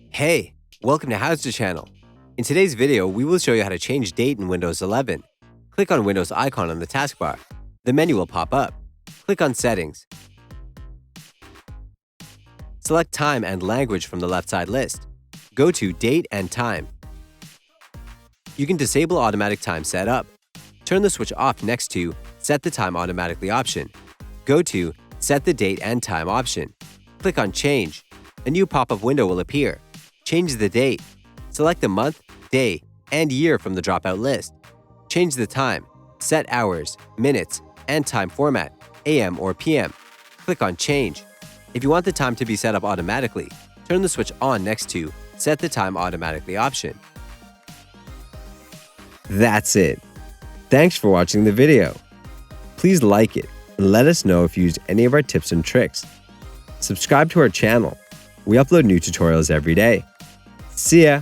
Hey, welcome to HOWZA channel. In today's video, we will show you how to change date in Windows 11. Click on Windows icon on the taskbar. The menu will pop up. Click on Settings. Select Time and Language from the left side list. Go to Date and Time. You can disable automatic time setup. Turn the switch off next to Set the Time Automatically option. Go to Set the Date and Time option. Click on Change. A new pop-up window will appear. Change the date. Select the month, day, and year from the dropout list. Change the time. Set hours, minutes, and time format, AM or PM. Click on Change. If you want the time to be set up automatically, turn the switch on next to Set the Time Automatically option. That's it. Thanks for watching the video. Please like it and let us know if you used any of our tips and tricks. Subscribe to our channel. We upload new tutorials every day. See ya!